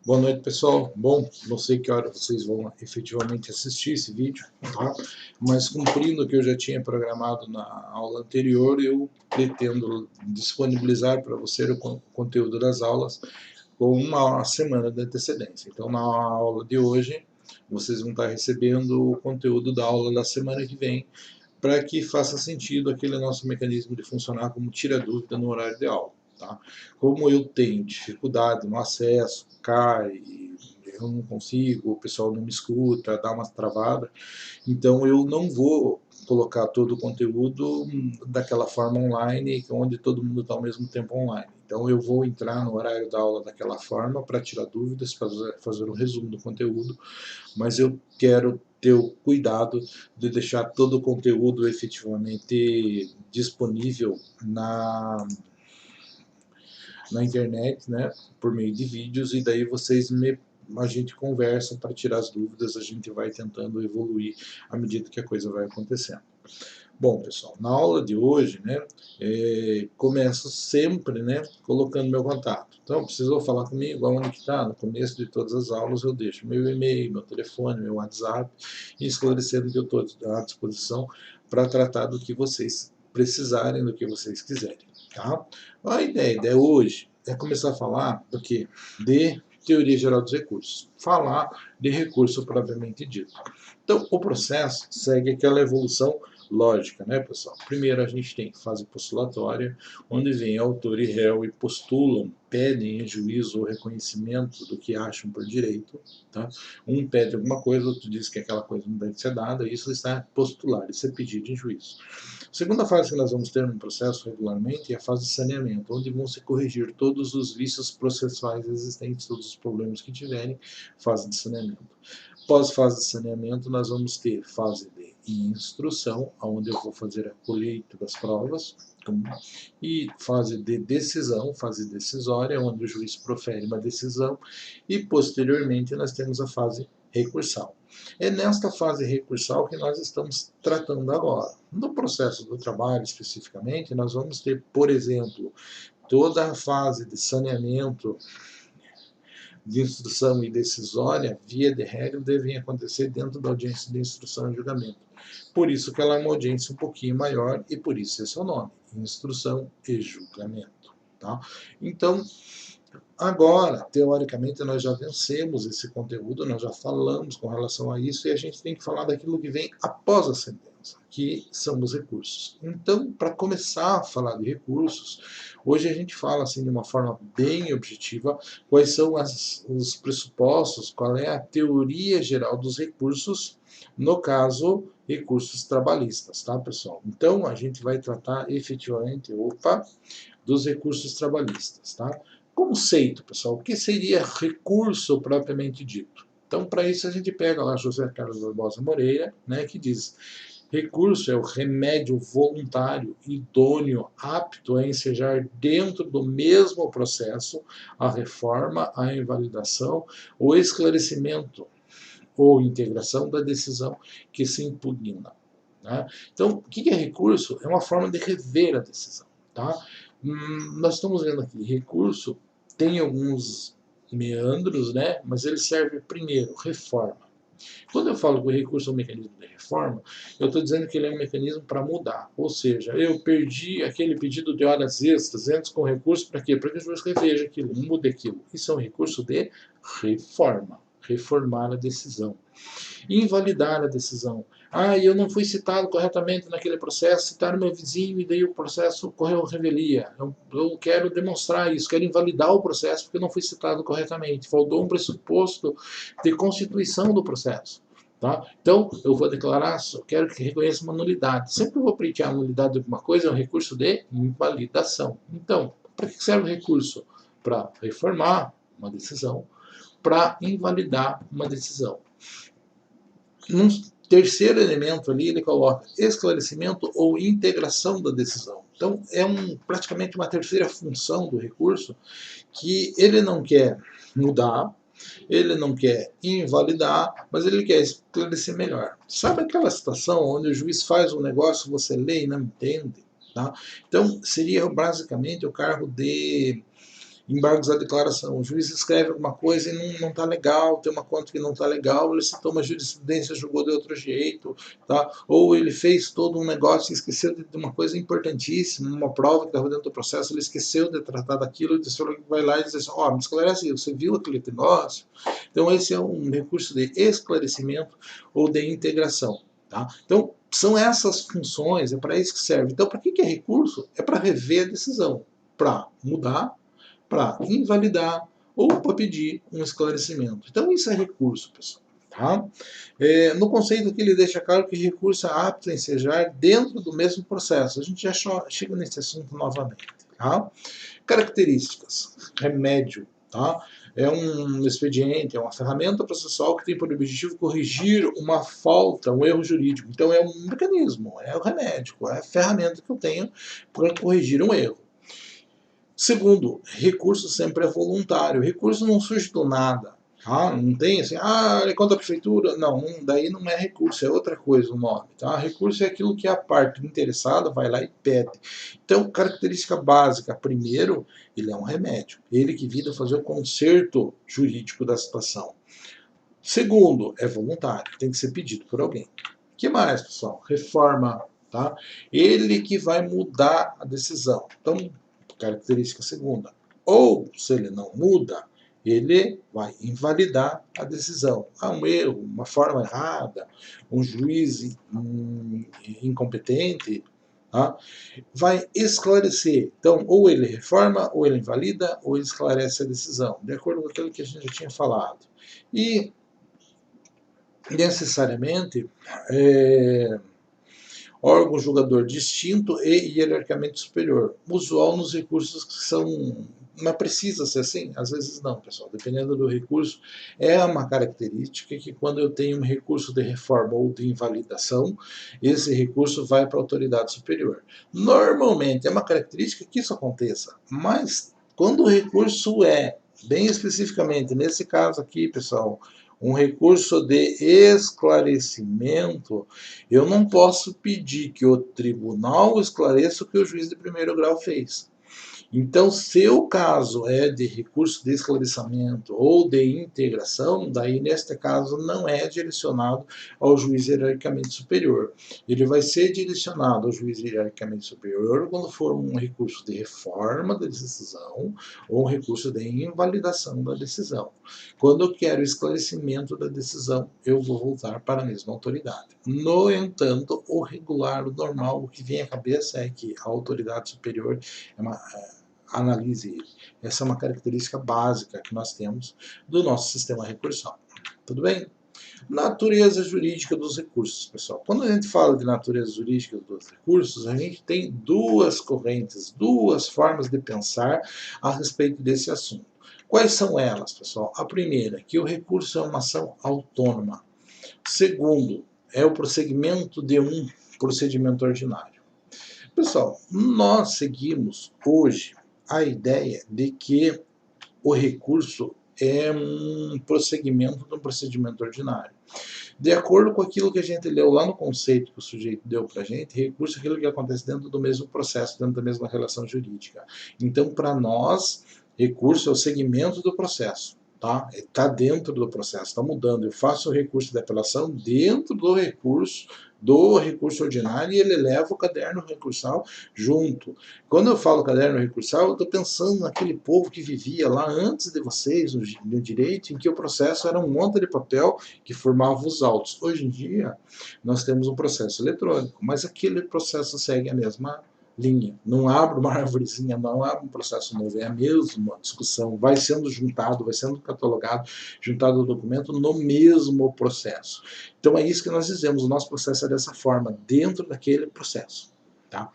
Boa noite, pessoal. Bom, não sei que hora vocês vão efetivamente assistir esse vídeo, tá? Mas cumprindo o que eu já tinha programado na aula anterior, eu pretendo disponibilizar para você o conteúdo das aulas com uma semana de antecedência. Então, na aula de hoje, vocês vão estar recebendo o conteúdo da aula da semana que vem, para que faça sentido aquele nosso mecanismo de funcionar como tira-dúvida no horário de aula. Tá? Como eu tenho dificuldade no acesso, cai, eu não consigo, o pessoal não me escuta, dá uma travada, então eu não vou colocar todo o conteúdo daquela forma online, onde todo mundo está ao mesmo tempo online. Então eu vou entrar no horário da aula daquela forma para tirar dúvidas, fazer um resumo do conteúdo, mas eu quero ter o cuidado de deixar todo o conteúdo efetivamente disponível na internet, né, por meio de vídeos, e daí a gente conversa para tirar as dúvidas, a gente vai tentando evoluir à medida que a coisa vai acontecendo. Bom, pessoal, na aula de hoje, né, começo sempre, né, colocando meu contato. Então, precisou falar comigo, aonde que está? No começo de todas as aulas eu deixo meu e-mail, meu telefone, meu WhatsApp, e esclarecendo que eu estou à disposição para tratar do que vocês precisarem, do que vocês quiserem. Tá? A ideia hoje é começar a falar do que? De teoria geral dos recursos. Falar de recurso propriamente dito. Então, o processo segue aquela evolução lógica, né, pessoal? Primeiro a gente tem fase postulatória, onde vem autor e réu e postulam, pedem em juízo o reconhecimento do que acham por direito. Tá? Um pede alguma coisa, outro diz que aquela coisa não deve ser dada, isso está postular, isso é pedido em juízo. A segunda fase que nós vamos ter no processo regularmente é a fase de saneamento, onde vão se corrigir todos os vícios processuais existentes, todos os problemas que tiverem, fase de saneamento. Pós-fase de saneamento, nós vamos ter fase de instrução, onde eu vou fazer a colheita das provas, e fase de decisão, fase decisória, onde o juiz profere uma decisão, e posteriormente nós temos a fase recursal. É nesta fase recursal que nós estamos tratando agora. No processo do trabalho, especificamente, nós vamos ter, por exemplo, toda a fase de saneamento, de instrução e decisória, via de regra, devem acontecer dentro da audiência de instrução e julgamento. Por isso que ela é uma audiência um pouquinho maior e por isso esse é o nome, instrução e julgamento. Tá? Então, agora, teoricamente, nós já vencemos esse conteúdo, nós já falamos com relação a isso e a gente tem que falar daquilo que vem após a sentença, que são os recursos. Então, para começar a falar de recursos, hoje a gente fala assim de uma forma bem objetiva quais são os pressupostos, qual é a teoria geral dos recursos, no caso, recursos trabalhistas, tá, pessoal? Então, a gente vai tratar efetivamente, dos recursos trabalhistas, tá? Conceito, pessoal, o que seria recurso propriamente dito? Então, para isso, a gente pega lá José Carlos Barbosa Moreira, né, que diz: recurso é o remédio voluntário, idôneo, apto a ensejar dentro do mesmo processo a reforma, a invalidação, o esclarecimento ou integração da decisão que se impugna. Né? Então, o que é recurso? É uma forma de rever a decisão. Tá? Nós estamos vendo aqui, recurso tem alguns meandros, né? Mas ele serve primeiro, reforma. Quando eu falo que o recurso é um mecanismo de reforma, eu estou dizendo que ele é um mecanismo para mudar. Ou seja, eu perdi aquele pedido de horas extras, antes com recurso, para quê? Para que o juiz reveja aquilo, mude aquilo. Isso é um recurso de reforma, reformar a decisão. Invalidar a decisão. Eu não fui citado corretamente naquele processo, citaram meu vizinho e daí o processo correu revelia. Eu quero demonstrar isso, quero invalidar o processo porque eu não fui citado corretamente. Faltou um pressuposto de constituição do processo. Tá? Então, eu vou declarar, eu quero que reconheça uma nulidade. Sempre que eu vou pleitear a nulidade de alguma coisa, é um recurso de invalidação. Então, para que serve o recurso? Para reformar uma decisão, para invalidar uma decisão. Num terceiro elemento ali, ele coloca esclarecimento ou integração da decisão. Então, é praticamente uma terceira função do recurso que ele não quer mudar, ele não quer invalidar, mas ele quer esclarecer melhor. Sabe aquela situação onde o juiz faz um negócio, você lê e não entende? Tá? Então, seria basicamente o cargo de embargos à declaração. O juiz escreve alguma coisa e não está legal, tem uma conta que não está legal, ele citou uma jurisprudência, julgou de outro jeito, tá? Ou ele fez todo um negócio e esqueceu de uma coisa importantíssima, uma prova que estava dentro do processo, ele esqueceu de tratar daquilo, e o senhor vai lá e diz assim, me esclarece, você viu aquele negócio? Então esse é um recurso de esclarecimento ou de integração. Tá? Então, são essas funções, é para isso que serve. Então, para que é recurso? É para rever a decisão, para mudar, para invalidar ou para pedir um esclarecimento. Então, isso é recurso, pessoal. Tá? No conceito que ele deixa claro que recurso é apto a ensejar dentro do mesmo processo. A gente já chega nesse assunto novamente. Tá? Características. Remédio. Tá? É um expediente, é uma ferramenta processual que tem por objetivo corrigir uma falta, um erro jurídico. Então é um mecanismo, é o remédio, é a ferramenta que eu tenho para corrigir um erro. Segundo, recurso sempre é voluntário. Recurso não surge do nada. Não tem assim, é contra a prefeitura. Não, daí não é recurso, é outra coisa o nome. Tá? Recurso é aquilo que a parte interessada vai lá e pede. Então, característica básica, primeiro, ele é um remédio. Ele que visa fazer o conserto jurídico da situação. Segundo, é voluntário, tem que ser pedido por alguém. O que mais, pessoal? Reforma. Tá? Ele que vai mudar a decisão. Então, característica segunda. Ou, se ele não muda, ele vai invalidar a decisão. Há um erro, uma forma errada, um juiz incompetente, tá? Vai esclarecer. Então, ou ele reforma, ou ele invalida, ou ele esclarece a decisão, de acordo com aquilo que a gente já tinha falado. E, necessariamente, órgão julgador distinto e hierarquicamente superior. Usual nos recursos que são... Mas precisa ser assim? Às vezes não, pessoal. Dependendo do recurso, é uma característica que quando eu tenho um recurso de reforma ou de invalidação, esse recurso vai para a autoridade superior. Normalmente é uma característica que isso aconteça, mas quando o recurso é, bem especificamente, nesse caso aqui, pessoal, um recurso de esclarecimento, eu não posso pedir que o tribunal esclareça o que o juiz de primeiro grau fez. Então, se o caso é de recurso de esclarecimento ou de integração, daí, neste caso, não é direcionado ao juiz hierarquicamente superior. Ele vai ser direcionado ao juiz hierarquicamente superior quando for um recurso de reforma da decisão ou um recurso de invalidação da decisão. Quando eu quero esclarecimento da decisão, eu vou voltar para a mesma autoridade. No entanto, o regular, o normal, o que vem à cabeça é que a autoridade superior analise ele. Essa é uma característica básica que nós temos do nosso sistema recursal. Tudo bem? Natureza jurídica dos recursos, pessoal. Quando a gente fala de natureza jurídica dos recursos, a gente tem duas correntes, duas formas de pensar a respeito desse assunto. Quais são elas, pessoal? A primeira, que o recurso é uma ação autônoma. Segundo, é o prosseguimento de um procedimento ordinário. Pessoal, nós seguimos hoje a ideia de que o recurso é um prosseguimento de um procedimento ordinário. De acordo com aquilo que a gente leu lá no conceito que o sujeito deu para a gente, recurso é aquilo que acontece dentro do mesmo processo, dentro da mesma relação jurídica. Então, para nós, recurso é o segmento do processo. Tá? Está dentro do processo, está mudando. Eu faço o recurso de apelação dentro do recurso ordinário e ele leva o caderno recursal junto. Quando eu falo caderno recursal, eu estou pensando naquele povo que vivia lá antes de vocês, no direito, em que o processo era um monte de papel que formava os autos. Hoje em dia, nós temos um processo eletrônico, mas aquele processo segue a mesma linha. Não abre uma árvorezinha, não abre um processo novo, é a mesma discussão, vai sendo juntado, vai sendo catalogado, juntado o documento no mesmo processo. Então é isso que nós dizemos, o nosso processo é dessa forma, dentro daquele processo. Tá?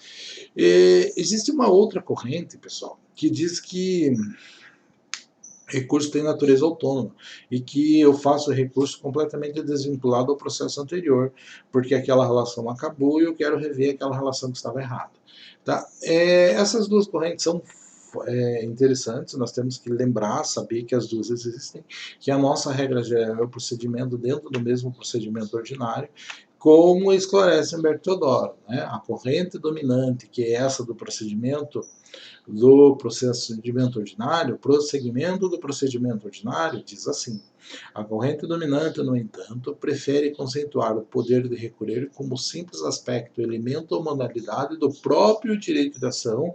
Existe uma outra corrente, pessoal, que diz que recurso tem natureza autônoma e que eu faço o recurso completamente desvinculado ao processo anterior, porque aquela relação acabou e eu quero rever aquela relação que estava errada. Tá? Essas duas correntes são interessantes, nós temos que lembrar, saber que as duas existem, que a nossa regra geral é o procedimento dentro do mesmo procedimento ordinário, como esclarece Humberto Teodoro, né? A corrente dominante, que é essa do procedimento do procedimento ordinário, prosseguimento do procedimento ordinário, diz assim: a corrente dominante, no entanto, prefere conceituar o poder de recorrer como simples aspecto, elemento ou modalidade do próprio direito de ação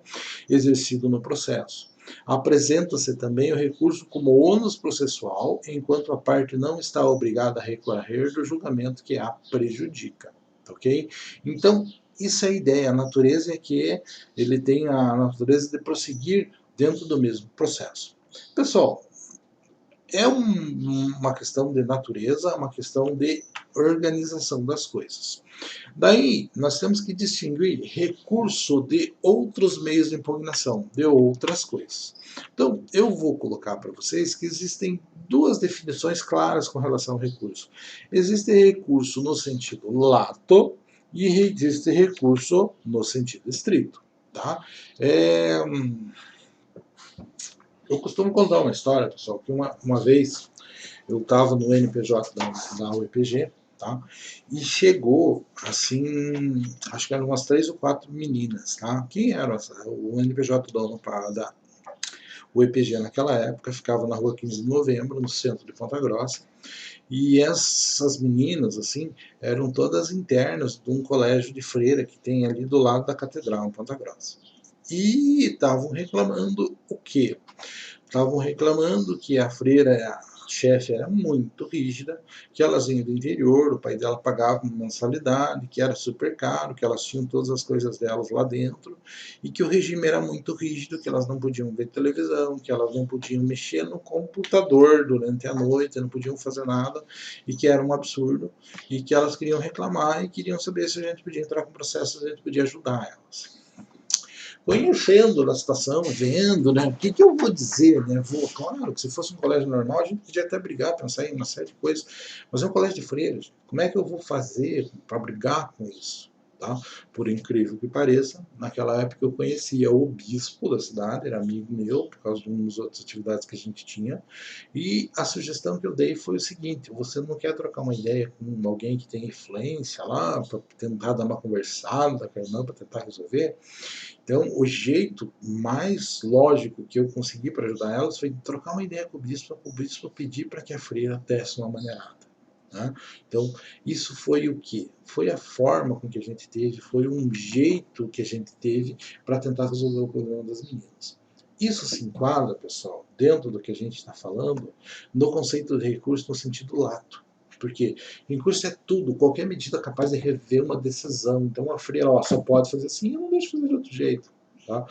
exercido no processo. Apresenta-se também o recurso como ônus processual, enquanto a parte não está obrigada a recorrer do julgamento que a prejudica. Ok? Então, isso é a ideia. A natureza é que ele tem a natureza de prosseguir dentro do mesmo processo. Pessoal, é uma questão de natureza, uma questão de organização das coisas. Daí, nós temos que distinguir recurso de outros meios de impugnação, de outras coisas. Então, eu vou colocar para vocês que existem duas definições claras com relação ao recurso. Existe recurso no sentido lato e existe recurso no sentido estrito. Tá? Eu costumo contar uma história, pessoal, que uma vez eu estava no NPJ da UEPG, tá? E chegou, assim, acho que eram umas 3 ou 4 meninas, tá? Quem era o NPJ da UEPG naquela época? Ficava na rua 15 de novembro, no centro de Ponta Grossa. E essas meninas, assim, eram todas internas de um colégio de freira que tem ali do lado da catedral, em Ponta Grossa. E estavam reclamando o quê? Estavam reclamando que a freira, a chefe, era muito rígida, que elas vinham do interior, o pai dela pagava uma mensalidade, que era super caro, que elas tinham todas as coisas delas lá dentro, e que o regime era muito rígido, que elas não podiam ver televisão, que elas não podiam mexer no computador durante a noite, não podiam fazer nada, e que era um absurdo, e que elas queriam reclamar e queriam saber se a gente podia entrar com processo, se a gente podia ajudar elas. Conhecendo a situação, vendo, né? O que eu vou dizer, né? Claro que se fosse um colégio normal, a gente podia até brigar, pensar em uma série de coisas, mas é um colégio de freiras. Como é que eu vou fazer para brigar com isso? Tá? Por incrível que pareça, naquela época eu conhecia o bispo da cidade, era amigo meu, por causa de umas outras atividades que a gente tinha, e a sugestão que eu dei foi o seguinte: você não quer trocar uma ideia com alguém que tem influência lá, para tentar dar uma conversada com a irmã, para tentar resolver? Então, o jeito mais lógico que eu consegui para ajudar elas foi trocar uma ideia com o bispo pedir para que a freira desse uma maneirada. Né? Então, isso foi o que? Foi a forma com que a gente teve, foi um jeito que a gente teve para tentar resolver o problema das meninas. Isso se enquadra, pessoal, dentro do que a gente está falando, no conceito de recurso no sentido lato. Porque recurso é tudo, qualquer medida capaz de rever uma decisão. Então a freira só pode fazer assim, eu não deixo fazer de outro jeito. Tá?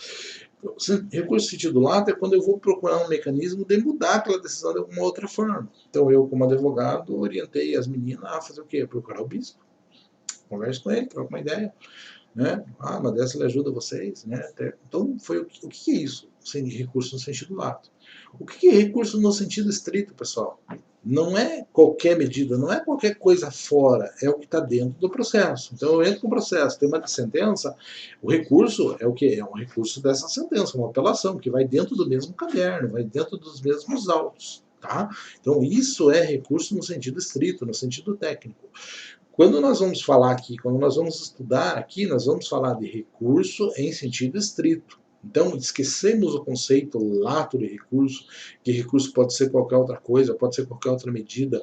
Recurso sentido lato é quando eu vou procurar um mecanismo de mudar aquela decisão de alguma outra forma. Então eu, como advogado, orientei as meninas a fazer o quê? Procurar o bispo. Converse com ele, troca uma ideia. Né? Mas dessa ele ajuda vocês. Né? Então, foi o que é isso? Sem recurso no sentido lato. O que é recurso no sentido estrito, pessoal? Não é qualquer medida, não é qualquer coisa fora, é o que está dentro do processo. Então, eu entro com o processo, tem uma sentença, o recurso é o quê? É um recurso dessa sentença, uma apelação, que vai dentro do mesmo caderno, vai dentro dos mesmos autos. Tá? Então, isso é recurso no sentido estrito, no sentido técnico. Quando nós vamos falar aqui, quando nós vamos estudar aqui, nós vamos falar de recurso em sentido estrito. Então, esquecemos o conceito lato de recurso, que recurso pode ser qualquer outra coisa, pode ser qualquer outra medida.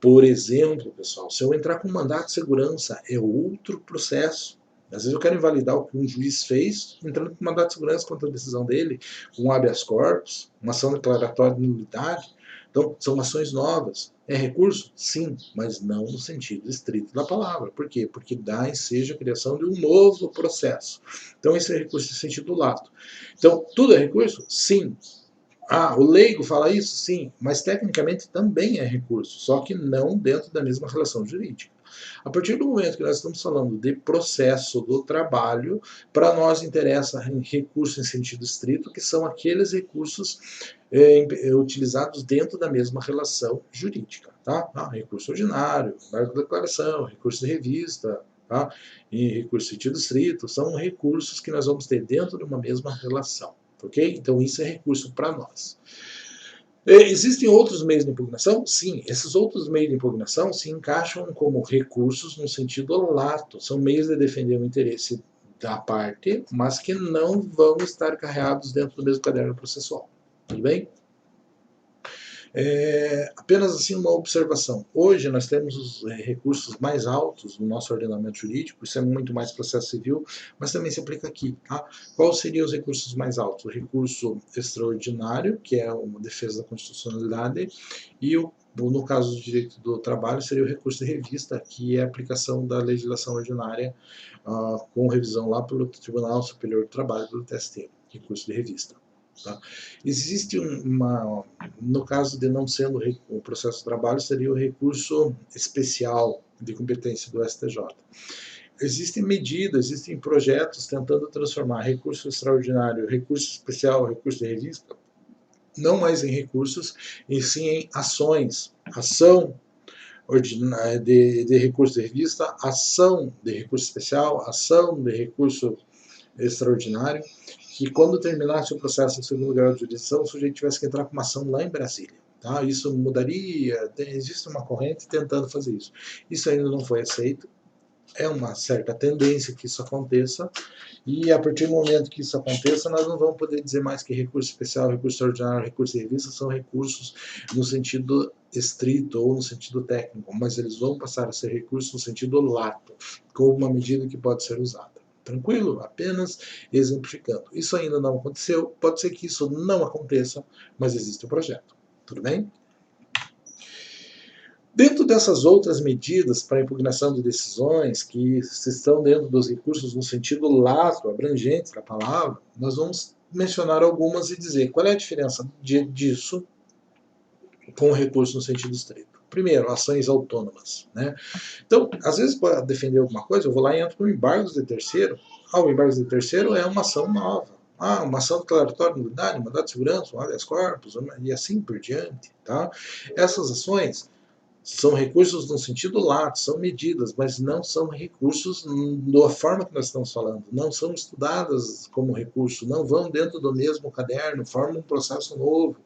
Por exemplo, pessoal, se eu entrar com um mandato de segurança, é outro processo. Às vezes eu quero invalidar o que um juiz fez, entrando com mandato de segurança contra a decisão dele, um habeas corpus, uma ação declaratória de nulidade. Então, são ações novas. É recurso? Sim, mas não no sentido estrito da palavra. Por quê? Porque dá ensejo a criação de um novo processo. Então, esse é recurso em sentido lato. Então, tudo é recurso? Sim. O leigo fala isso? Sim, mas tecnicamente também é recurso, só que não dentro da mesma relação jurídica. A partir do momento que nós estamos falando de processo do trabalho, para nós interessa recurso em sentido estrito, que são aqueles recursos utilizados dentro da mesma relação jurídica. Tá? Recurso ordinário, marco de declaração, recurso de revista, tá? E recurso em sentido estrito, são recursos que nós vamos ter dentro de uma mesma relação. Ok? Então isso é recurso para nós. Existem outros meios de impugnação? Sim, esses outros meios de impugnação se encaixam como recursos no sentido lato, são meios de defender o interesse da parte, mas que não vão estar carregados dentro do mesmo caderno processual. Tudo bem? Apenas assim uma observação. Hoje nós temos os recursos mais altos no nosso ordenamento jurídico, isso é muito mais processo civil, mas também se aplica aqui. Tá? Quais seriam os recursos mais altos? O recurso extraordinário, que é uma defesa da constitucionalidade, e no caso do direito do trabalho, seria o recurso de revista, que é a aplicação da legislação ordinária com revisão lá pelo Tribunal Superior do Trabalho, pelo TST, recurso de revista. Tá? Existe no caso de não sendo o processo de trabalho, seria o recurso especial de competência do STJ. Existem medidas, existem projetos tentando transformar recurso extraordinário, recurso especial, recurso de revista, não mais em recursos, e sim em ações. Ação de recurso de revista, ação de recurso especial, ação de recurso extraordinário, que quando terminasse o processo em segundo grau de jurisdição, o sujeito tivesse que entrar com uma ação lá em Brasília. Tá? Isso mudaria, existe uma corrente tentando fazer isso. Isso ainda não foi aceito, é uma certa tendência que isso aconteça, e a partir do momento que isso aconteça, nós não vamos poder dizer mais que recurso especial, recurso extraordinário, recurso de revista são recursos no sentido estrito ou no sentido técnico, mas eles vão passar a ser recursos no sentido lato, como uma medida que pode ser usada. Tranquilo? Apenas exemplificando. Isso ainda não aconteceu, pode ser que isso não aconteça, mas existe o projeto. Tudo bem? Dentro dessas outras medidas para impugnação de decisões que estão dentro dos recursos no sentido lato, abrangente da palavra, nós vamos mencionar algumas e dizer qual é a diferença disso com o recurso no sentido estrito. Primeiro, ações autônomas. Né? Então, às vezes, para defender alguma coisa, eu vou lá e entro no embargos de terceiro. O embargos de terceiro é uma ação nova. Uma ação declaratória de nulidade, mandado de segurança, um habeas corpus, e assim por diante. Tá? Essas ações são recursos no sentido lato, são medidas, mas não são recursos da forma que nós estamos falando, não são estudadas como recurso, não vão dentro do mesmo caderno, formam um processo novo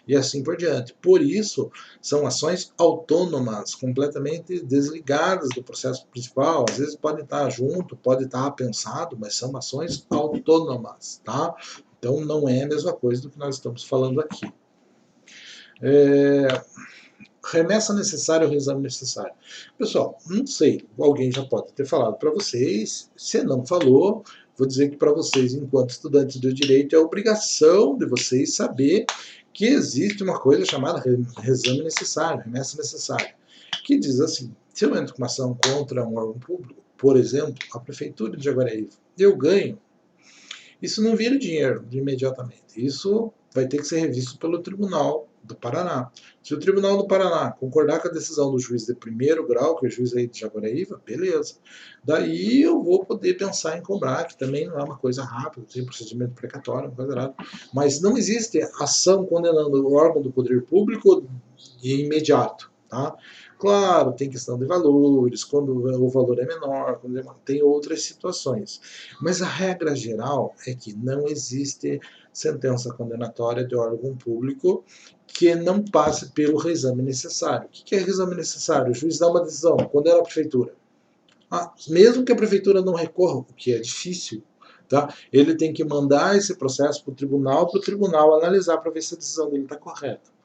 e assim por diante. Por isso, são ações autônomas, completamente desligadas do processo principal, às vezes podem estar junto, pode estar pensado, mas são ações autônomas, tá? Então não é a mesma coisa do que nós estamos falando aqui. Remessa necessária ou reexame necessário? Pessoal, não sei, alguém já pode ter falado para vocês, se não falou, vou dizer que para vocês, enquanto estudantes do direito, é obrigação de vocês saber que existe uma coisa chamada reexame necessário, remessa necessária, que diz assim, se eu entro com uma ação contra um órgão público, por exemplo, a Prefeitura de Jaguareíva, eu ganho, isso não vira dinheiro imediatamente, isso vai ter que ser revisto pelo Tribunal do Paraná. Se o Tribunal do Paraná concordar com a decisão do juiz de primeiro grau, que é o juiz aí de Jaguareíva, beleza. Daí eu vou poder pensar em cobrar, que também não é uma coisa rápida, tem procedimento precatório, uma coisa nada. Mas não existe ação condenando o órgão do poder público de imediato. Tá? Claro, tem questão de valores, quando o valor é menor, tem outras situações. Mas a regra geral é que não existe sentença condenatória de órgão público que não passe pelo reexame necessário. O que é reexame necessário? O juiz dá uma decisão, condena a prefeitura. Mesmo que a prefeitura não recorra, o que é difícil, tá? Ele tem que mandar esse processo para o tribunal analisar para ver se a decisão dele está correta.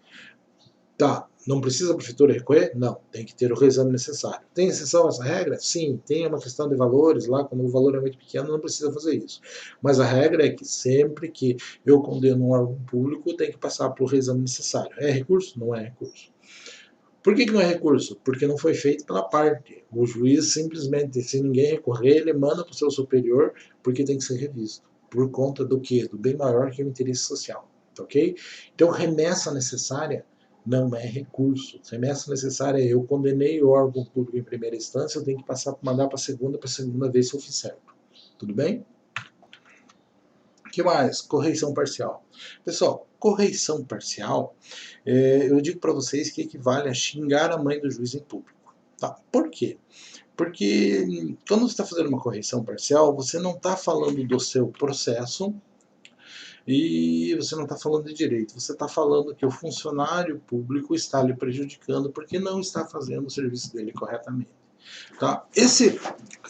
Tá, não precisa a prefeitura recorrer? Não, tem que ter o reexame necessário. Tem exceção a essa regra? Sim, tem uma questão de valores lá, quando o valor é muito pequeno, não precisa fazer isso. Mas a regra é que sempre que eu condeno um órgão público, tem que passar pelo reexame necessário. É recurso? Não é recurso. Por que não é recurso? Porque não foi feito pela parte. O juiz simplesmente, se ninguém recorrer, ele manda para o seu superior, porque tem que ser revisto. Por conta do quê? Do bem maior que o interesse social. Ok? Então, remessa necessária não é recurso. Remessa necessária é eu condenei o órgão público em primeira instância, eu tenho que mandar para a segunda vez se eu fiz certo. Tudo bem? O que mais? Correição parcial. Pessoal, correição parcial, eu digo para vocês que equivale a xingar a mãe do juiz em público. Tá? Por quê? Porque quando você está fazendo uma correição parcial, você não está falando do seu processo, e você não está falando de direito, você está falando que o funcionário público está lhe prejudicando porque não está fazendo o serviço dele corretamente. Tá?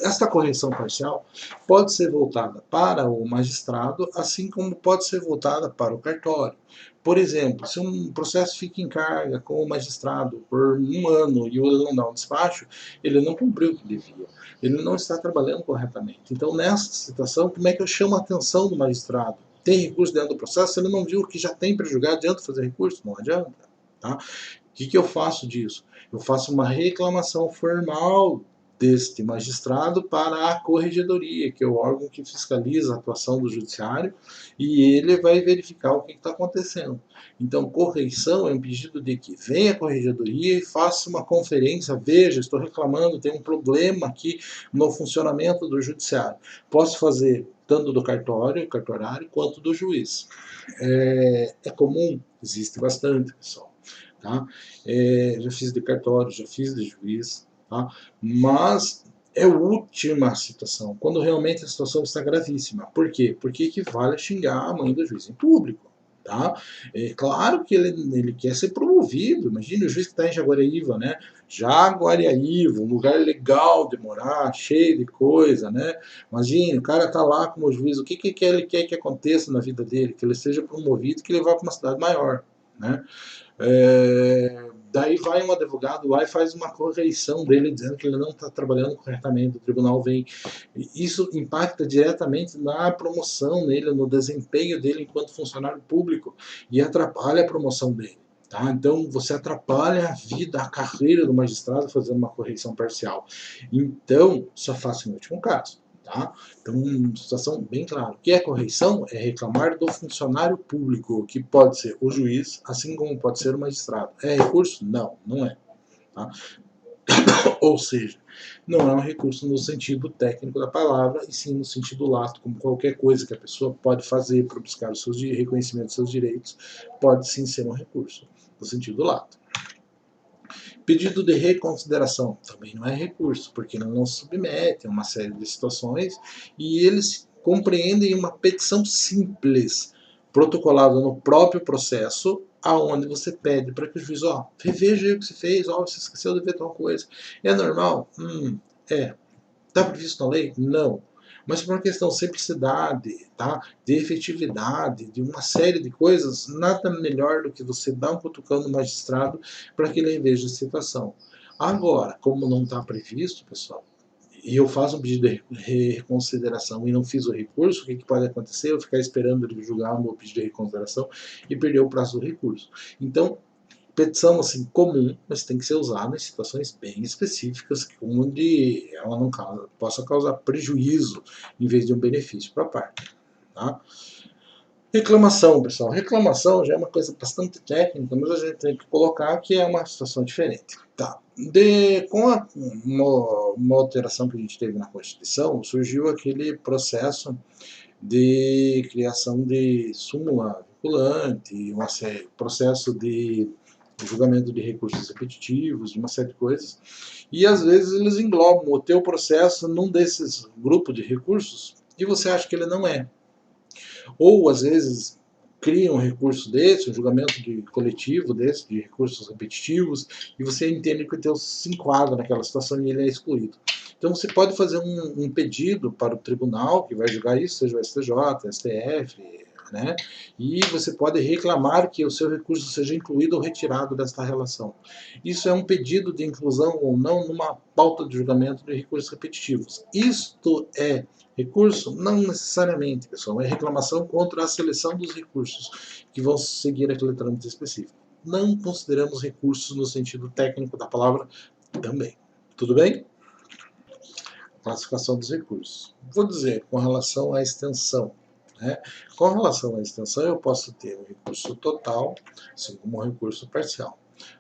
Esta correção parcial pode ser voltada para o magistrado, assim como pode ser voltada para o cartório. Por exemplo, se um processo fica em carga com o magistrado por um ano e ele não dá um despacho, ele não cumpriu o que devia, ele não está trabalhando corretamente. Então, nessa situação, como é que eu chamo a atenção do magistrado? Tem recurso dentro do processo? Se ele não viu o que já tem para julgar, adianta fazer recurso? Não adianta. Tá? O que eu faço disso? Eu faço uma reclamação formal deste magistrado para a corregedoria, que é o órgão que fiscaliza a atuação do judiciário, e ele vai verificar o que está acontecendo. Então, correição é um pedido de que venha a corregedoria e faça uma conferência, veja, estou reclamando, tem um problema aqui no funcionamento do judiciário. Posso fazer tanto do cartorário, quanto do juiz. É comum, existe bastante, pessoal. Tá? Já fiz de cartório, já fiz de juiz, tá? Mas é a última situação, quando realmente a situação está gravíssima. Por quê? Porque equivale a xingar a mãe do juiz em público. Tá? É claro que ele quer ser promovido. Imagina o juiz que está em Jaguariúna, né? Jaguariúna, um lugar legal de morar, cheio de coisa, né? Imagina, o cara está lá como juiz, o que ele quer que aconteça na vida dele? Que ele seja promovido, que ele vá para uma cidade maior, né? Daí vai um advogado lá e faz uma correição dele dizendo que ele não está trabalhando corretamente, o tribunal vem. Isso impacta diretamente na promoção dele, no desempenho dele enquanto funcionário público e atrapalha a promoção dele. Tá? Então você atrapalha a vida, a carreira do magistrado fazendo uma correição parcial. Então, só faça em último caso. Tá? Então, uma situação bem clara. O que é correição? É reclamar do funcionário público, que pode ser o juiz, assim como pode ser o magistrado. É recurso? Não, não é. Tá? Ou seja, não é um recurso no sentido técnico da palavra, e sim no sentido lato, como qualquer coisa que a pessoa pode fazer para buscar o seu reconhecimento dos seus direitos, pode sim ser um recurso, no sentido lato. Pedido de reconsideração também não é recurso, porque ele não submete a uma série de situações e eles compreendem uma petição simples, protocolada no próprio processo, aonde você pede para que o juiz, reveja aí o que você fez, você esqueceu de ver tal coisa. É normal? É. Está previsto na lei? Não. Mas por uma questão de simplicidade, tá? De efetividade, de uma série de coisas, nada melhor do que você dar um cutucão no magistrado para que ele reveja a situação. Agora, como não está previsto, pessoal, e eu faço um pedido de reconsideração e não fiz o recurso, o que pode acontecer? Eu ficar esperando ele julgar o meu pedido de reconsideração e perder o prazo do recurso. Então, petição assim comum, mas tem que ser usada em situações bem específicas, onde ela não possa causar prejuízo em vez de um benefício para a parte. Tá? Reclamação, pessoal. Reclamação já é uma coisa bastante técnica, mas a gente tem que colocar que é uma situação diferente. Tá. Com uma alteração que a gente teve na Constituição, surgiu aquele processo de criação de súmula vinculante, processo de julgamento de recursos repetitivos, uma série de coisas, e às vezes eles englobam o teu processo num desses grupos de recursos e você acha que ele não é. Ou às vezes cria um recurso desse, um julgamento de coletivo desse, de recursos repetitivos, e você entende que o teu se enquadra naquela situação e ele é excluído. Então você pode fazer um pedido para o tribunal que vai julgar isso, seja o STJ, STF, né? E você pode reclamar que o seu recurso seja incluído ou retirado desta relação. Isso é um pedido de inclusão ou não numa pauta de julgamento de recursos repetitivos. Isto é recurso? Não necessariamente, pessoal. É reclamação contra a seleção dos recursos que vão seguir aquele trâmite específico. Não consideramos recursos no sentido técnico da palavra também. Tudo bem? Classificação dos recursos. Vou dizer, com relação à extensão. Né? Com relação à extensão, eu posso ter um recurso total, assim como um recurso parcial.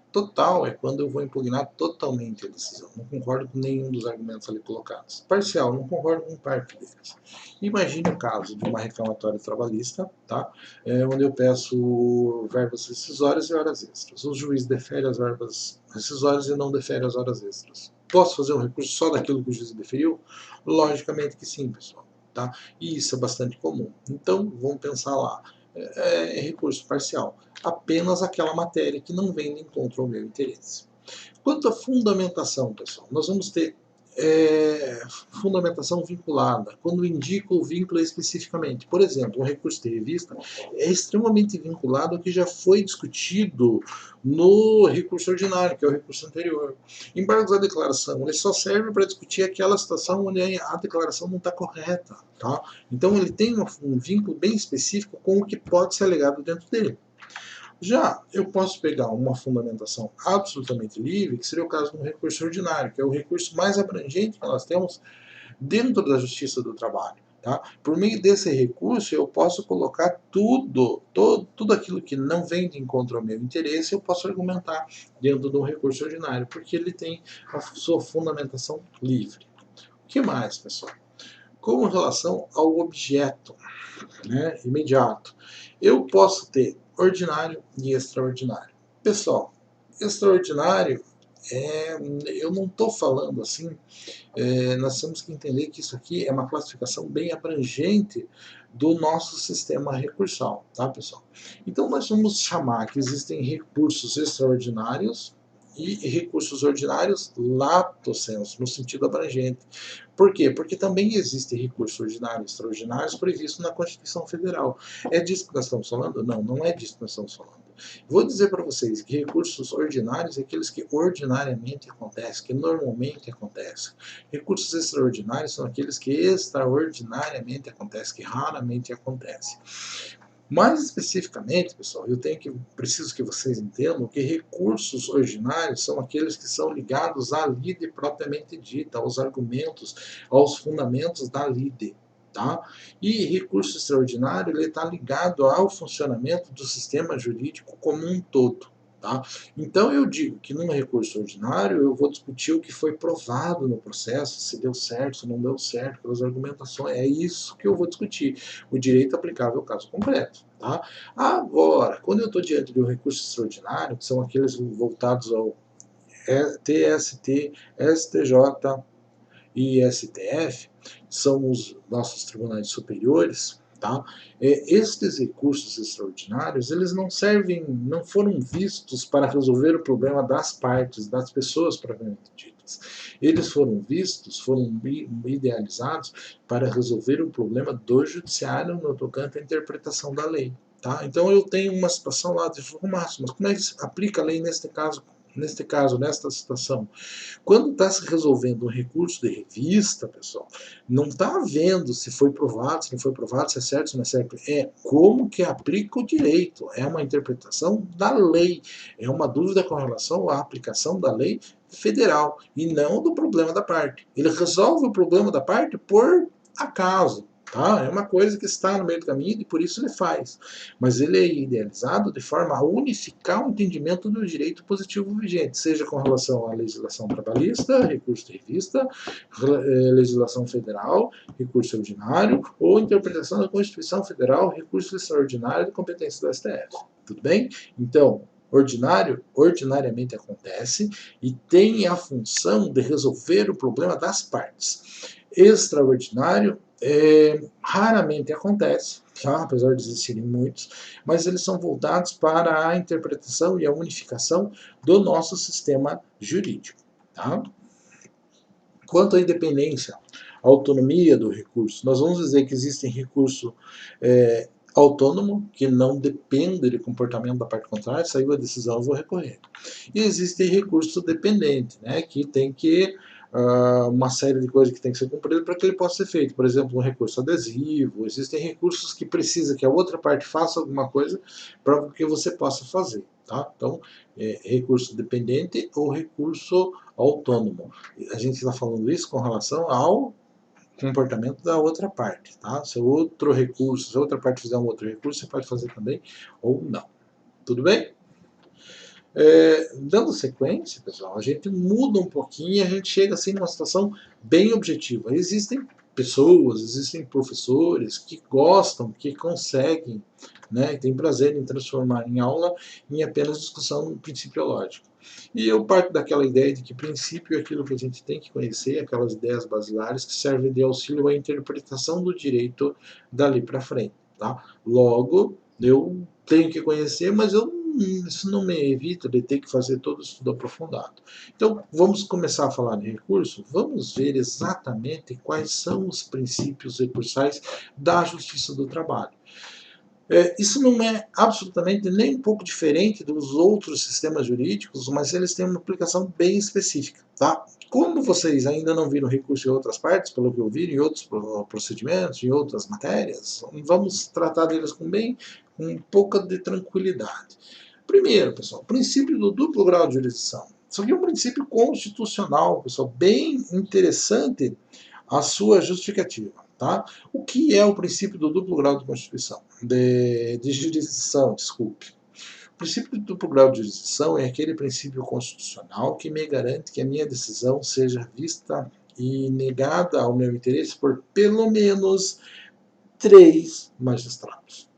Total é quando eu vou impugnar totalmente a decisão. Não concordo com nenhum dos argumentos ali colocados. Parcial, não concordo com parte deles. Imagine o caso de uma reclamatória trabalhista, tá? Onde eu peço verbas rescisórias e horas extras. O juiz defere as verbas rescisórias e não defere as horas extras. Posso fazer um recurso só daquilo que o juiz deferiu? Logicamente que sim, pessoal. Tá? E isso é bastante comum. Então, vamos pensar lá. É recurso parcial. Apenas aquela matéria que não vem de encontro ao meu interesse. Quanto à fundamentação, pessoal, nós vamos ter fundamentação vinculada, quando indica o vínculo especificamente. Por exemplo, um recurso de revista é extremamente vinculado ao que já foi discutido no recurso ordinário, que é o recurso anterior. Embargos à declaração, ele só serve para discutir aquela situação onde a declaração não está correta. Tá? Então ele tem um vínculo bem específico com o que pode ser alegado dentro dele. Já eu posso pegar uma fundamentação absolutamente livre, que seria o caso de um recurso ordinário, que é o recurso mais abrangente que nós temos dentro da Justiça do Trabalho. Tá? Por meio desse recurso, eu posso colocar tudo aquilo que não vem de encontro ao meu interesse, eu posso argumentar dentro de um recurso ordinário, porque ele tem a sua fundamentação livre. O que mais, pessoal? Com relação ao objeto, né, imediato, eu posso ter ordinário e extraordinário. Pessoal, extraordinário, eu não estou falando assim, nós temos que entender que isso aqui é uma classificação bem abrangente do nosso sistema recursal, tá, pessoal? Então nós vamos chamar que existem recursos extraordinários e recursos ordinários lato sensu, no sentido abrangente. Por quê? Porque também existem recursos ordinários e extraordinários previstos na Constituição Federal. É disso que nós estamos falando? Não, não é disso que nós estamos falando. Vou dizer para vocês que recursos ordinários é aqueles que ordinariamente acontecem, que normalmente acontecem. Recursos extraordinários são aqueles que extraordinariamente acontecem, que raramente acontecem. Mais especificamente, pessoal, preciso que vocês entendam que recursos ordinários são aqueles que são ligados à lide propriamente dita, aos argumentos, aos fundamentos da lide. Tá? E recurso extraordinário está ligado ao funcionamento do sistema jurídico como um todo. Tá? Então eu digo que num recurso ordinário eu vou discutir o que foi provado no processo, se deu certo, se não deu certo, pelas argumentações, é isso que eu vou discutir, o direito aplicável ao caso concreto. Tá? Agora, quando eu estou diante de um recurso extraordinário, que são aqueles voltados ao TST, STJ e STF, são os nossos tribunais superiores, tá? Estes recursos extraordinários, eles não foram vistos para resolver o problema das partes, das pessoas propriamente ditas. Eles foram idealizados para resolver o problema do judiciário no tocante à interpretação da lei. Tá? Então eu tenho uma situação lá de mas como é que se aplica a lei nesta situação? Quando está se resolvendo um recurso de revista, pessoal, não está vendo se foi provado, se não foi provado, se é certo, se não é certo. É como que aplica o direito. É uma interpretação da lei. É uma dúvida com relação à aplicação da lei federal e não do problema da parte. Ele resolve o problema da parte por acaso. Tá? É uma coisa que está no meio do caminho e por isso ele faz. Mas ele é idealizado de forma a unificar o entendimento do direito positivo vigente, seja com relação à legislação trabalhista, recurso de revista, legislação federal, recurso ordinário, ou interpretação da Constituição Federal, recurso extraordinário de competência do STF. Tudo bem? Então, ordinário, ordinariamente acontece e tem a função de resolver o problema das partes. Extraordinário, raramente acontece, tá? Apesar de existirem muitos, mas eles são voltados para a interpretação e a unificação do nosso sistema jurídico. Tá? Quanto à independência, à autonomia do recurso, nós vamos dizer que existe recurso autônomo, que não depende do comportamento da parte contrária, saiu a decisão, eu vou recorrer. E existe recurso dependente, né, que tem que uma série de coisas que tem que ser cumprida para que ele possa ser feito. Por exemplo, um recurso adesivo, existem recursos que precisa que a outra parte faça alguma coisa para que você possa fazer. Tá? Então, recurso dependente ou recurso autônomo. A gente está falando isso com relação ao comportamento da outra parte. Tá? Se outro recurso, se a outra parte fizer um outro recurso, você pode fazer também ou não. Tudo bem? Dando sequência, pessoal, a gente muda um pouquinho e a gente chega assim numa situação bem objetiva. Existem pessoas, existem professores que gostam, que conseguem, né, têm prazer em transformar em aula em apenas discussão principiológica. E eu parto daquela ideia de que princípio é aquilo que a gente tem que conhecer, aquelas ideias basilares que servem de auxílio à interpretação do direito dali para frente. Tá? Logo, eu tenho que conhecer, mas eu isso não me evita de ter que fazer todo o estudo aprofundado. Então, vamos começar a falar de recurso? Vamos ver exatamente quais são os princípios recursais da Justiça do Trabalho. Isso não é absolutamente nem um pouco diferente dos outros sistemas jurídicos, mas eles têm uma aplicação bem específica. Tá? Como vocês ainda não viram recurso em outras partes, pelo que eu vi, em outros procedimentos, em outras matérias, vamos tratar deles com um pouco de tranquilidade. Primeiro, pessoal, o princípio do duplo grau de jurisdição. Isso aqui é um princípio constitucional, pessoal, bem interessante a sua justificativa. Tá? O que é o princípio do duplo grau de Constituição? De jurisdição, desculpe. O princípio do duplo grau de jurisdição é aquele princípio constitucional que me garante que a minha decisão seja vista e negada ao meu interesse por pelo menos 3 magistrados.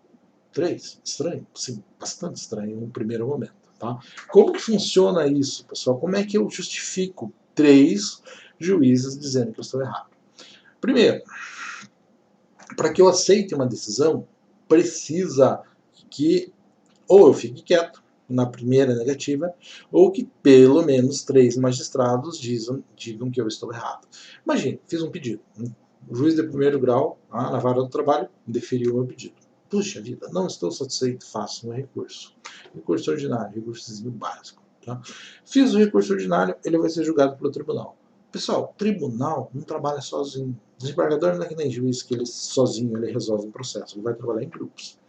3? Estranho? Sim, bastante estranho no primeiro momento. Tá? Como que funciona isso, pessoal? Como é que eu justifico 3 juízes dizendo que eu estou errado? Primeiro, para que eu aceite uma decisão, precisa que ou eu fique quieto na primeira negativa, ou que pelo menos 3 magistrados digam que eu estou errado. Imagine, fiz um pedido. O juiz de primeiro grau, na vara do trabalho, deferiu o meu pedido. Puxa vida, não estou satisfeito, faço um recurso. Recurso ordinário, recurso civil básico. Tá? Fiz o recurso ordinário, ele vai ser julgado pelo tribunal. Pessoal, tribunal não trabalha sozinho. O desembargador não é que nem juiz que ele sozinho ele resolve um processo, ele vai trabalhar em grupos.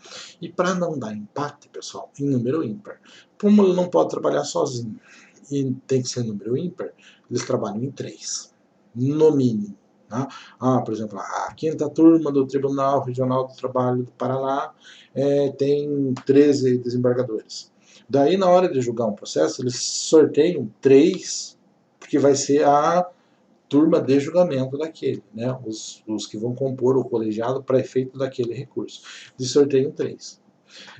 E para não dar empate, pessoal, em número ímpar, como ele não pode trabalhar sozinho e tem que ser número ímpar, eles trabalham em 3, no mínimo. Tá? Por exemplo, a 5ª turma do Tribunal Regional do Trabalho do Paraná tem 13 desembargadores. Daí, na hora de julgar um processo, eles sorteiam 3, porque vai ser a turma de julgamento daquele, né? Os que vão compor o colegiado para efeito daquele recurso. De sorteio 3.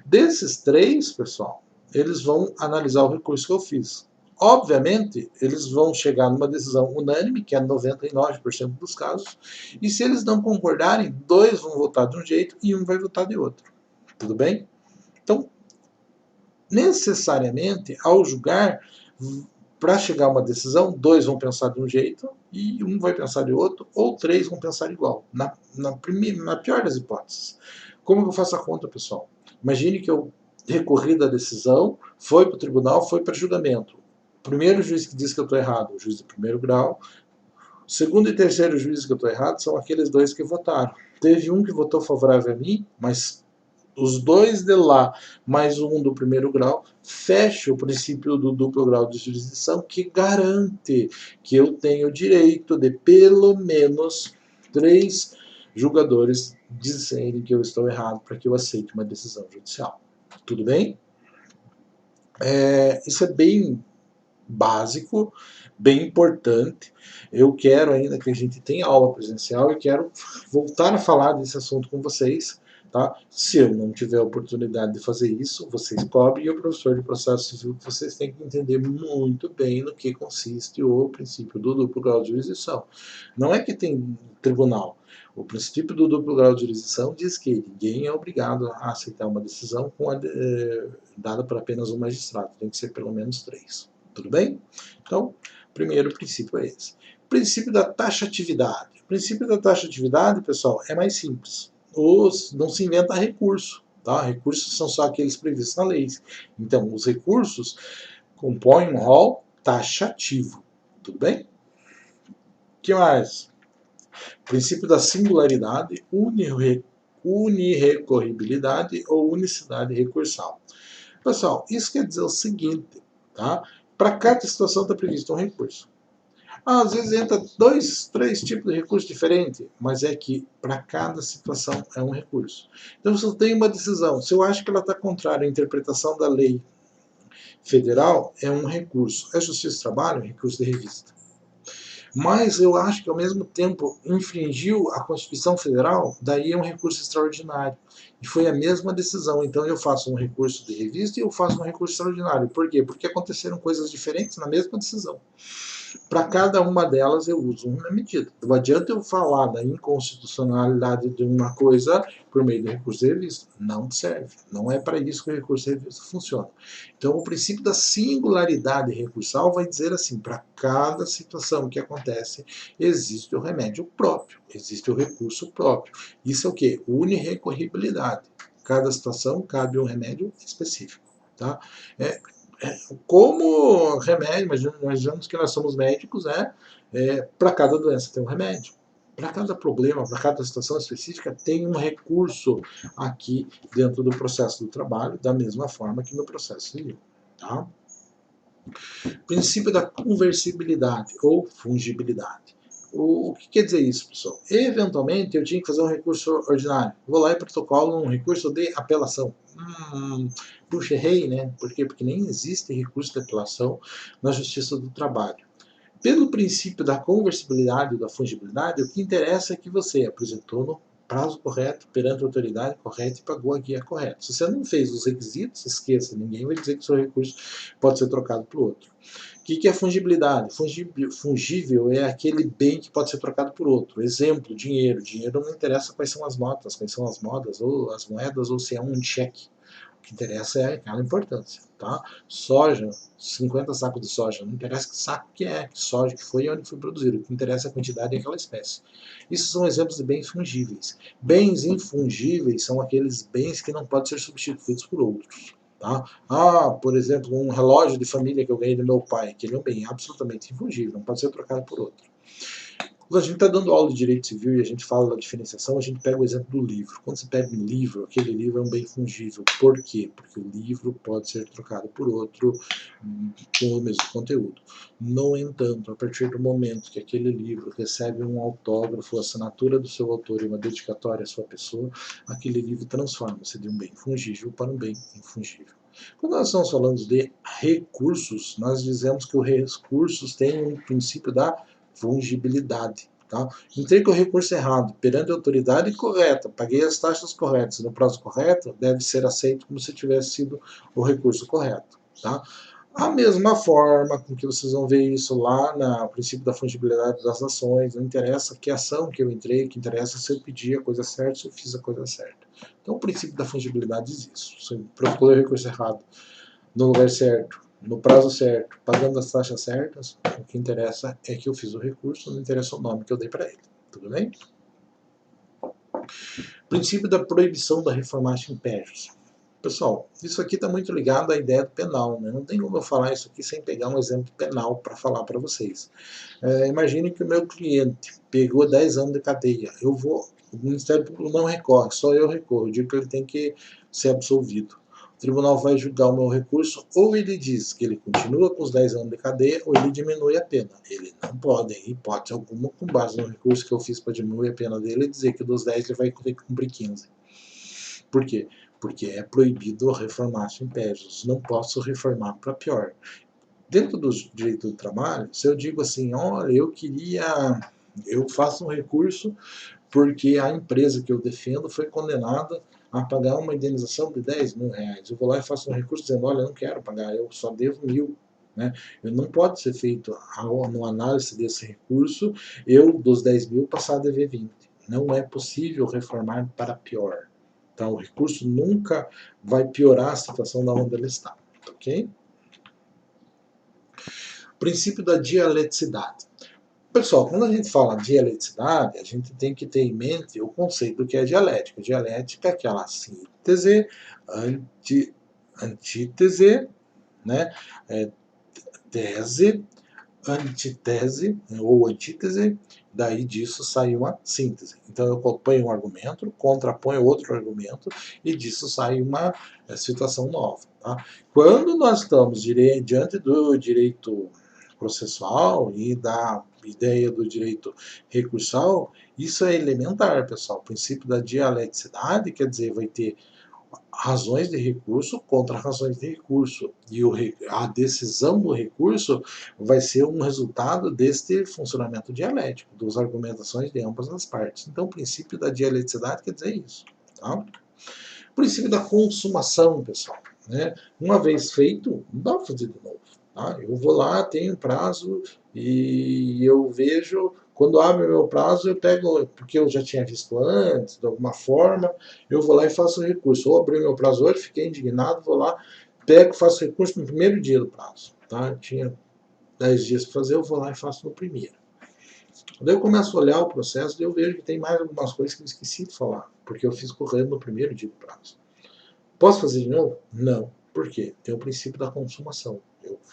Desses 3, pessoal, eles vão analisar o recurso que eu fiz. Obviamente, eles vão chegar numa decisão unânime, que é 99% dos casos, e se eles não concordarem, 2 vão votar de um jeito e 1 vai votar de outro. Tudo bem? Então, necessariamente, ao julgar, para chegar a uma decisão, 2 vão pensar de um jeito e 1 vai pensar de outro, ou 3 vão pensar igual, na pior das hipóteses. Como eu faço a conta, pessoal? Imagine que eu recorri da decisão, foi para o tribunal, foi para julgamento. O primeiro juiz que diz que eu estou errado, o juiz de primeiro grau. O segundo e terceiro juiz que eu estou errado são aqueles 2 que votaram. Teve um que votou favorável a mim, mas os 2 de lá, mais 1 do primeiro grau, fecha o princípio do duplo grau de jurisdição, que garante que eu tenho o direito de pelo menos 3 julgadores dizerem que eu estou errado para que eu aceite uma decisão judicial. Tudo bem? Isso é bem básico, bem importante. Eu quero ainda que a gente tenha aula presencial e quero voltar a falar desse assunto com vocês. Tá? Se eu não tiver a oportunidade de fazer isso, vocês cobrem, e o professor de processo civil, que vocês têm que entender muito bem no que consiste o princípio do duplo grau de jurisdição. Não é que tem tribunal. O princípio do duplo grau de jurisdição diz que ninguém é obrigado a aceitar uma decisão dada por apenas um magistrado. Tem que ser pelo menos 3. Tudo bem? Então, o primeiro princípio é esse. Princípio da taxatividade. O princípio da taxatividade, pessoal, é mais simples. Não se inventa recurso. Tá? Recursos são só aqueles previstos na lei. Então, os recursos compõem um rol taxativo. Tudo bem? O que mais? Princípio da singularidade, unirrecorribilidade ou unicidade recursal. Pessoal, isso quer dizer o seguinte, tá? Para cada situação está previsto um recurso. Às vezes entra 2, 3 tipos de recurso diferentes, mas é que para cada situação é um recurso. Então, se eu tenho uma decisão, se eu acho que ela está contrária à interpretação da lei federal, é um recurso. É Justiça do Trabalho, recurso de revista. Mas eu acho que ao mesmo tempo infringiu a Constituição Federal, daí é um recurso extraordinário. E foi a mesma decisão. Então eu faço um recurso de revista e eu faço um recurso extraordinário. Por quê? Porque aconteceram coisas diferentes na mesma decisão. Para cada uma delas eu uso uma medida. Não adianta eu falar da inconstitucionalidade de uma coisa por meio do recurso de revista. Não serve. Não é para isso que o recurso de revista funciona. Então, o princípio da singularidade recursal vai dizer assim, para cada situação que acontece, existe o remédio próprio, existe o recurso próprio. Isso é o quê? Unirrecorribilidade. Cada situação cabe um remédio específico. Tá? Como remédio, imaginamos que nós somos médicos, para cada doença tem um remédio. Para cada problema, para cada situação específica, tem um recurso aqui dentro do processo do trabalho, da mesma forma que no processo civil. Tá? Princípio da conversibilidade ou fungibilidade. O que quer dizer isso, pessoal? Eventualmente, eu tinha que fazer um recurso ordinário. Vou lá e protocolo um recurso de apelação. Puxa, errei, né? Por quê? Porque nem existe recurso de apelação na Justiça do Trabalho. Pelo princípio da conversibilidade ou da fungibilidade, o que interessa é que você apresentou no prazo correto, perante a autoridade correta e pagou a guia correta. Se você não fez os requisitos, esqueça, ninguém vai dizer que o seu recurso pode ser trocado por outro. O que é fungibilidade? Fungível é aquele bem que pode ser trocado por outro. Exemplo, dinheiro. Dinheiro não interessa quais são as notas, quais são as modas, ou as moedas, ou se é um cheque. O que interessa é aquela importância. Tá? Soja, 50 sacos de soja, não interessa que saco que é, que soja que foi e onde foi produzido. O que interessa é a quantidade e aquela espécie. Isso são exemplos de bens fungíveis. Bens infungíveis são aqueles bens que não podem ser substituídos por outros. Tá? Por exemplo, um relógio de família que eu ganhei do meu pai, que ele é um bem absolutamente infungível, não pode ser trocado por outro. Quando a gente está dando aula de direito civil e a gente fala da diferenciação, a gente pega o exemplo do livro. Quando você pega um livro, aquele livro é um bem fungível. Por quê? Porque o livro pode ser trocado por outro com o mesmo conteúdo. No entanto, a partir do momento que aquele livro recebe um autógrafo, a assinatura do seu autor e uma dedicatória à sua pessoa, aquele livro transforma-se de um bem fungível para um bem infungível. Quando nós estamos falando de recursos, nós dizemos que os recursos têm um princípio da fungibilidade. Tá? Entrei com o recurso errado, perante a autoridade correta, paguei as taxas corretas no prazo correto, deve ser aceito como se tivesse sido o recurso correto. Tá? A mesma forma com que vocês vão ver isso lá no princípio da fungibilidade das ações, não interessa que ação que eu entrei, que interessa se eu pedi a coisa certa, se eu fiz a coisa certa. Então o princípio da fungibilidade diz isso. Se eu protocolei o recurso errado no lugar certo, no prazo certo, pagando as taxas certas, o que interessa é que eu fiz o recurso, não interessa o nome que eu dei para ele. Tudo bem? Princípio da proibição da reformatio imperios. Pessoal, isso aqui está muito ligado à ideia do penal, né? Não tem como eu falar isso aqui sem pegar um exemplo penal para falar para vocês. Imagine que o meu cliente pegou 10 anos de cadeia. O Ministério Público não recorre, só eu recorro. Eu digo que ele tem que ser absolvido. O tribunal vai julgar o meu recurso, ou ele diz que ele continua com os 10 anos de cadeia, ou ele diminui a pena. Ele não pode, em hipótese alguma, com base no recurso que eu fiz para diminuir a pena dele, dizer que dos 10 ele vai ter que cumprir 15. Por quê? Porque é proibido reformar impérios. Não posso reformar para pior. Dentro do direito do trabalho, se eu digo assim, olha, eu faço um recurso porque a empresa que eu defendo foi condenada a pagar uma indenização de 10 mil reais. Eu vou lá e faço um recurso dizendo, olha, eu não quero pagar, eu só devo 1.000. Né? Não pode ser feito, no análise desse recurso, eu, dos 10 mil, passar a dever 20. Não é possível reformar para pior. Então, o recurso nunca vai piorar a situação da onde ele está. Ok? Princípio da dialeticidade. Pessoal, quando a gente fala dialeticidade, a gente tem que ter em mente o conceito do que é dialética. Dialética é aquela síntese, antítese, né? Tese, antítese ou antítese, daí disso sai uma síntese. Então eu ponho um argumento, contraponho outro argumento e disso sai uma situação nova. Tá? Quando nós estamos diante do direito processual e da ideia do direito recursal, isso é elementar, pessoal. O princípio da dialeticidade, quer dizer, vai ter razões de recurso contra razões de recurso. E a decisão do recurso vai ser um resultado deste funcionamento dialético, das argumentações de ambas as partes. Então, o princípio da dialeticidade quer dizer isso. Tá? O princípio da consumação, pessoal. Né? Uma vez feito, não dá para fazer de novo. Tá? Eu vou lá, tenho prazo e eu vejo, quando abre o meu prazo, eu pego, porque eu já tinha visto antes, de alguma forma, eu vou lá e faço o recurso. Ou abri meu prazo hoje, fiquei indignado, vou lá, pego, faço recurso no primeiro dia do prazo. Tá? Eu tinha 10 dias para fazer, eu vou lá e faço no primeiro. Daí eu começo a olhar o processo e eu vejo que tem mais algumas coisas que eu esqueci de falar, porque eu fiz correndo no primeiro dia do prazo. Posso fazer de novo? Não. Por quê? Tem o princípio da consumação.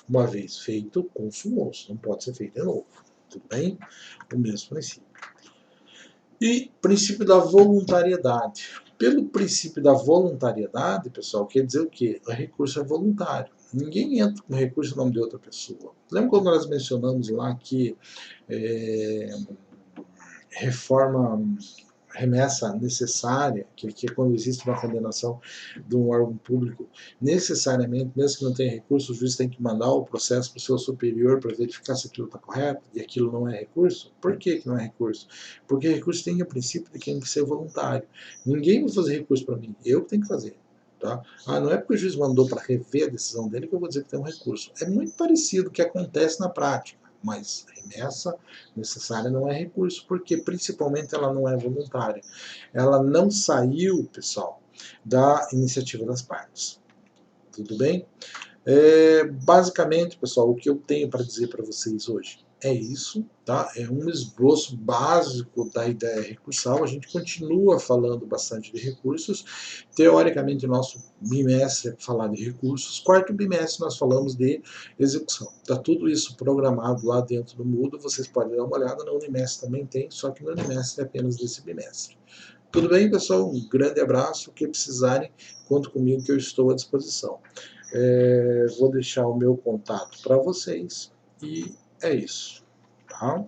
Uma vez feito, consumou-se. Não pode ser feito de novo. Tudo bem? O mesmo princípio. E princípio da voluntariedade. Pelo princípio da voluntariedade, pessoal, quer dizer o quê? O recurso é voluntário. Ninguém entra com recurso em nome de outra pessoa. Lembra quando nós mencionamos lá que reforma, remessa necessária, que é quando existe uma condenação de um órgão público, necessariamente, mesmo que não tenha recurso, o juiz tem que mandar o processo para o seu superior para verificar se aquilo está correto e aquilo não é recurso? Por que não é recurso? Porque recurso tem o princípio de que tem que ser voluntário. Ninguém vai fazer recurso para mim, eu que tenho que fazer. Tá? Não é porque o juiz mandou para rever a decisão dele que eu vou dizer que tem um recurso. É muito parecido com o que acontece na prática, mas remessa necessária não é recurso, porque principalmente ela não é voluntária. Ela não saiu, pessoal, da iniciativa das partes. Tudo bem? Basicamente, pessoal, o que eu tenho para dizer para vocês hoje é isso, tá? É um esboço básico da ideia recursal. A gente continua falando bastante de recursos. Teoricamente, nosso bimestre é falar de recursos. Quarto bimestre, nós falamos de execução. Está tudo isso programado lá dentro do Moodle. Vocês podem dar uma olhada. No Unimestre também tem, só que no Unimestre é apenas desse bimestre. Tudo bem, pessoal? Um grande abraço. O que precisarem, conto comigo que eu estou à disposição. Vou deixar o meu contato para vocês e é isso, tá?